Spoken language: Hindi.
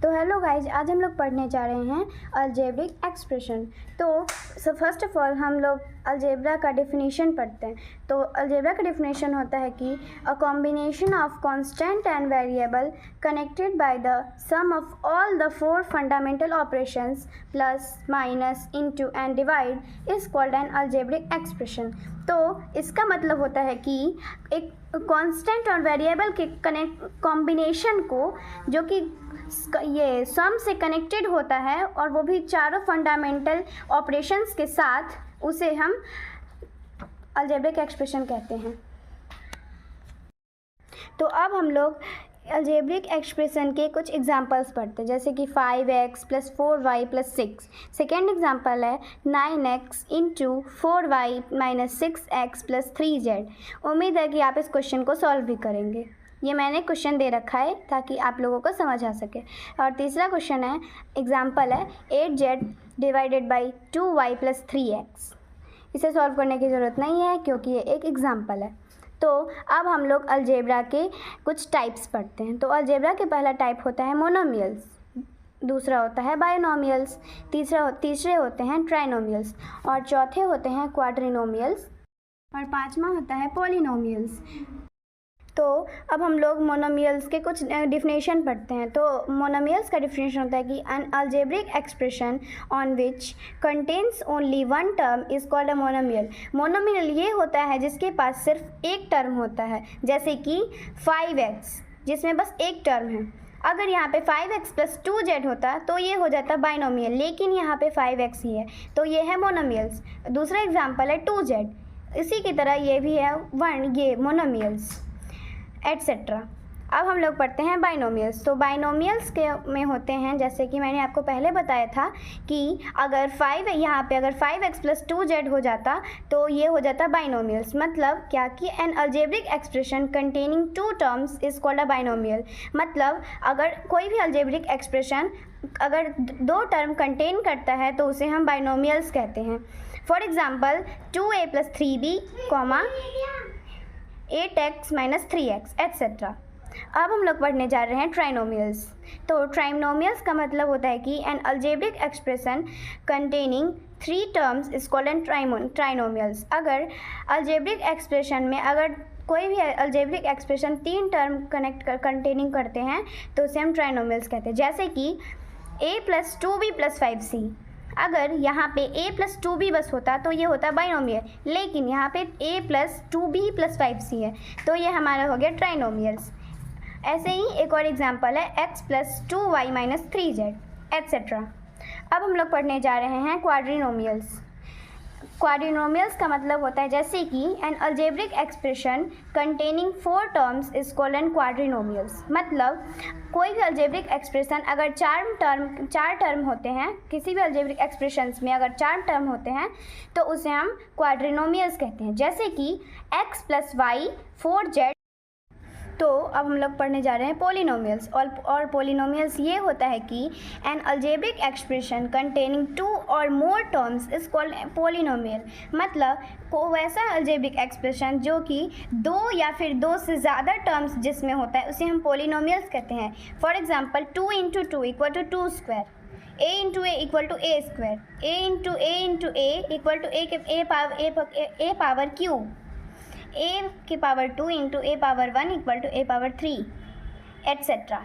तो हेलो गाइज, आज हम लोग पढ़ने जा रहे हैं अलजेब्रिक एक्सप्रेशन। तो फर्स्ट ऑफ ऑल हम लोग अलजेब्रा का डेफिनेशन पढ़ते हैं। तो अलजेब्रा का डेफिनेशन होता है कि a combination of constant and variable connected by the sum of all the four fundamental operations plus minus into and divide is called an algebraic expression. तो इसका मतलब होता है कि एक कांस्टेंट और वेरिएबल के कॉम्बिनेशन को, जो कि ये सम से कनेक्टेड होता है और वो भी चारों फंडामेंटल ऑपरेशंस के साथ, उसे हम अलजेब्रिक एक्सप्रेशन कहते हैं। तो अब हम लोग अलजेब्रिक एक्सप्रेशन के कुछ एग्जांपल्स पढ़ते हैं, जैसे कि 5x + 4y + 6। सेकेंड एग्जांपल है 9x × 4y - 6x + 3z। उम्मीद है कि आप इस क्वेश्चन को सॉल्व भी करेंगे। ये मैंने क्वेश्चन दे रखा है ताकि आप लोगों को समझ आ सके। और तीसरा क्वेश्चन है, एग्जांपल है 8z / 2y + 3x। इसे सॉल्व करने की ज़रूरत नहीं है क्योंकि ये एक एग्जांपल है। तो अब हम लोग अलजेब्रा के कुछ टाइप्स पढ़ते हैं। तो अलजेब्रा के पहला टाइप होता है मोनोमियल्स, दूसरा होता है बायनोमियल्स, तीसरे होते हैं ट्राइनोमियल्स, और चौथे होते हैं क्वाड्रिनोमियल्स, और पांचवा होता है पॉलिनोमियल्स। तो अब हम लोग मोनोमियल्स के कुछ डिफिनेशन पढ़ते हैं। तो मोनोमियल्स का डिफिनेशन होता है कि an algebraic expression on which contains only one term is called a monomial. Monomial ये होता है जिसके पास सिर्फ एक टर्म होता है, जैसे कि 5x जिसमें बस एक टर्म है। अगर यहाँ पे 5x + 2z होता तो ये हो जाता बाइनोमियल, लेकिन यहाँ पे 5x ही है, तो ये है मोनोमियल्स। दूसरा एग्जाम्पल है 2z, इसी की तरह ये भी है 1, ये मोनोमियल्स एट्सेट्रा। अब हम लोग पढ़ते हैं बाइनोमियल्स। तो बाइनोमियल्स के में होते हैं, जैसे कि मैंने आपको पहले बताया था कि अगर 5 यहाँ पे अगर 5x + 2z हो जाता तो ये हो जाता बाइनोमियल्स। मतलब क्या कि an algebraic expression containing 2 terms is called a binomial. मतलब अगर कोई भी अलजेब्रिक एक्सप्रेशन अगर 2 टर्म कंटेन करता है तो उसे हम बाइनोमियल्स कहते हैं। For example 2a + 3b, 8x - 3x etcetera. अब हम लोग पढ़ने जा रहे हैं ट्राइनोमियल्स। तो ट्राइनोमियल्स का मतलब होता है कि an algebraic expression containing 3 terms is called N trinomials. अगर अलजेब्रिक एक्सप्रेशन में अगर कोई भी अलजेब्रिक एक्सप्रेशन 3 टर्म कंटेनिंग करते हैं तो उसे हम ट्राइनोमियल्स कहते हैं। जैसे कि a + 2b + 5c। अगर यहाँ पे a + 2b बस होता तो ये होता बाइनोमियल, लेकिन यहाँ पे a + 2b + 5c है, तो ये हमारा हो गया ट्राइनोमियल्स। ऐसे ही एक और एग्जांपल है x + 2y - 3z एट्सेट्रा। अब हम लोग पढ़ने जा रहे हैं क्वाड्रिनोमियल्स। क्वाड्रिनोमियल्स का मतलब होता है जैसे कि an algebraic expression containing 4 terms is called an quadrinomials. मतलब कोई भी अलजेब्रिक एक्सप्रेशन अगर 4 टर्म होते हैं, किसी भी अलजेब्रिक एक्सप्रेशंस में अगर 4 टर्म होते हैं तो उसे हम क्वाड्रिनोमियल्स कहते हैं। जैसे कि x + y 4z। तो अब हम लोग पढ़ने जा रहे हैं पोलिनोमियल्स। और पोलिनोमियल्स ये होता है कि एन अलजेब्रिक एक्सप्रेशन कंटेनिंग 2 और मोर टर्म्स इज कॉल्ड पोलिनोमियल। मतलब को वैसा अलजेब्रिक एक्सप्रेशन जो कि 2 या फिर 2 से ज़्यादा टर्म्स जिसमें होता है उसे हम पोलिनोमियल्स कहते हैं। For example 2 × 2 = 2 square, a × a = a square, a × a power cube, a की power 2 × a power 1 = a power 3 etcetera.